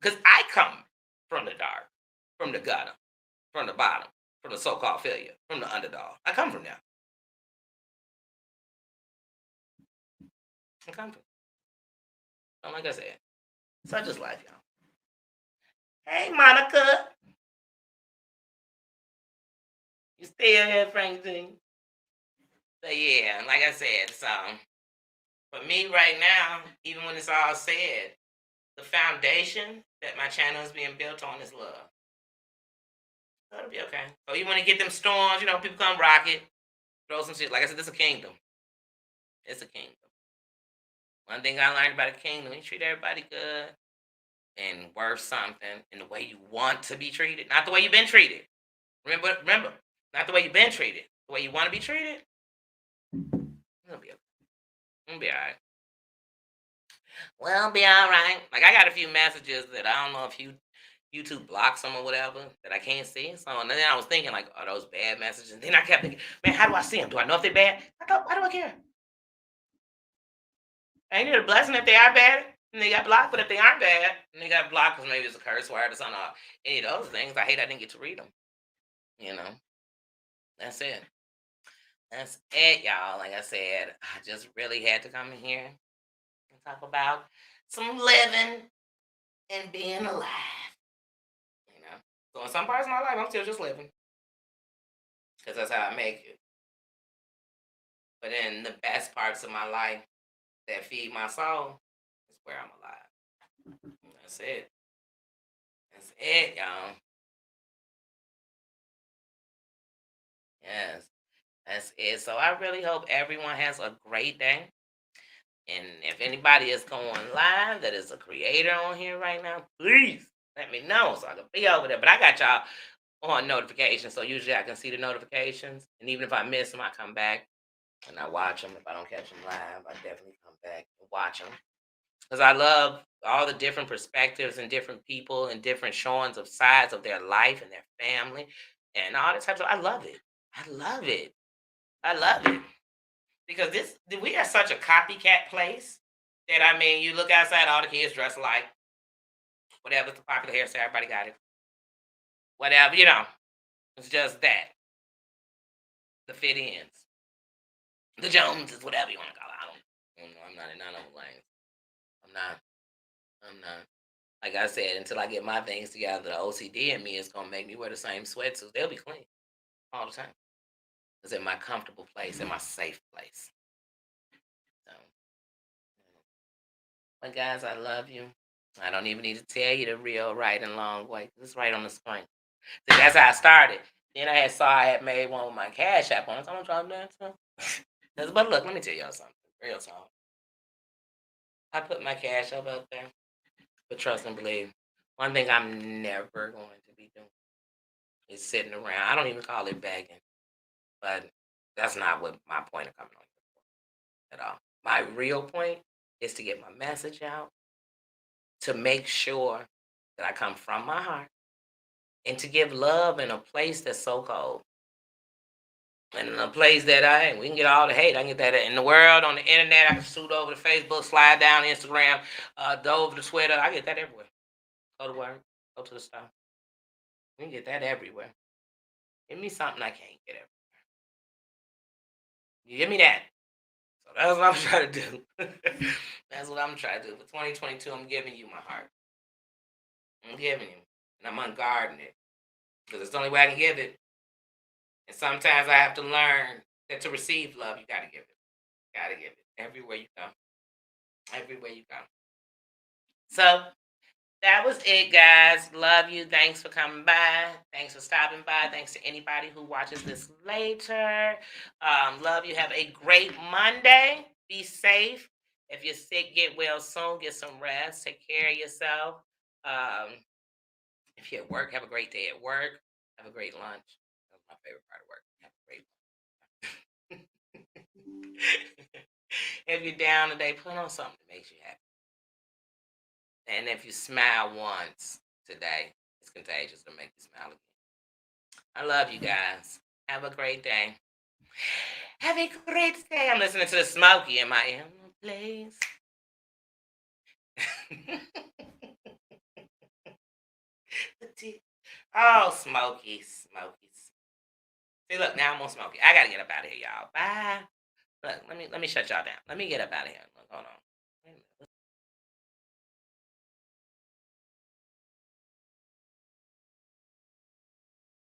Because I come from the dark, from the gutter, from the bottom, from the so-called failure, from the underdog. I come from there. I come from. So like I said, such is life, y'all. Hey, Monica. You still here, Frankine? But yeah, like I said, so for me right now, even when it's all said, the foundation that my channel is being built on is love. So it'll be okay. So you want to get them storms, people come rock it, throw some shit. Like I said, this is a kingdom. It's a kingdom. One thing I learned about a kingdom, you treat everybody good and worth something in the way you want to be treated, not the way you've been treated. Remember, not the way you've been treated, the way you want to be treated. It'll be okay. It'll be all right. Well, be all right. Like, I got a few messages that I don't know if YouTube blocks them or whatever that I can't see. So and then I was thinking, like, are those bad messages? And then I kept thinking, man, how do I see them? Do I know if they're bad? Why do I care? Ain't it a blessing if they are bad and they got blocked? But if they aren't bad and they got blocked because maybe it's a curse word or something, or any of those things, I hate I didn't get to read them. That's it. That's it, y'all. Like I said, I just really had to come in here and talk about some living and being alive. So in some parts of my life, I'm still just living. Because that's how I make it. But in the best parts of my life that feed my soul is where I'm alive. That's it. That's it, y'all. Yes. That's it. So I really hope everyone has a great day. And if anybody is going live that is a creator on here right now, please let me know so I can be over there. But I got y'all on notifications, so usually I can see the notifications. And even if I miss them, I come back and I watch them. If I don't catch them live, I definitely come back and watch them. Because I love all the different perspectives and different people and different showings of sides of their life and their family and all the types of. I love it. I love it. I love it. Because we are such a copycat place that you look outside, all the kids dress alike. Whatever's the popular hairstyle, everybody got it. Whatever, you know, it's just that. The fit ins. The Joneses, whatever you want to call it. I don't know. I'm not in none of them lanes. I'm not. I'm not. Like I said, until I get my things together, the OCD in me is gonna make me wear the same sweatsuits. They'll be clean all the time. It's in my comfortable place, in my safe place. So, but guys, I love you. I don't even need to tell you the real right and long way. It's right on the screen. See, that's how I started. Then I had made one with my Cash App on it. So I'm trying to dance. But look, let me tell y'all something. Real talk. I put my cash up there. But trust and believe, one thing I'm never going to be doing is sitting around. I don't even call it begging, but that's not what my point of coming on here at all. My real point is to get my message out, to make sure that I come from my heart, and to give love in a place that's so cold. And in a place that I ain't, we can get all the hate. I can get that in the world, on the internet. I can shoot over to Facebook, slide down Instagram, go over to Twitter. I get that everywhere. Go to work, go to the store. We can get that everywhere. Give me something I can't get everywhere. You give me that. So that's what I'm trying to do. That's what I'm trying to do. For 2022, I'm giving you my heart. I'm giving you. And I'm unguarding it. Because it's the only way I can give it. And sometimes I have to learn that to receive love, you got to give it. Got to give it. Everywhere you go. Everywhere you go. So that was it, guys. Love you. Thanks for coming by. Thanks for stopping by. Thanks to anybody who watches this later. Love you. Have a great Monday. Be safe. If you're sick, get well soon. Get some rest. Take care of yourself. Um, if you're at work, have a great day at work. Have a great lunch. That's my favorite part of work. Have a great If you're down today, put on something that makes you happy. And if you smile once today, it's contagious to make you smile again. I love you guys. Have a great day. Have a great day. I'm listening to the Smokey in my ear. Place. Oh, Smokies. Smokies. See, look, now I'm on Smokey. I gotta get up out of here, y'all. Bye. Look, let me shut y'all down. Let me get up out of here. Look, hold on. Wait a minute.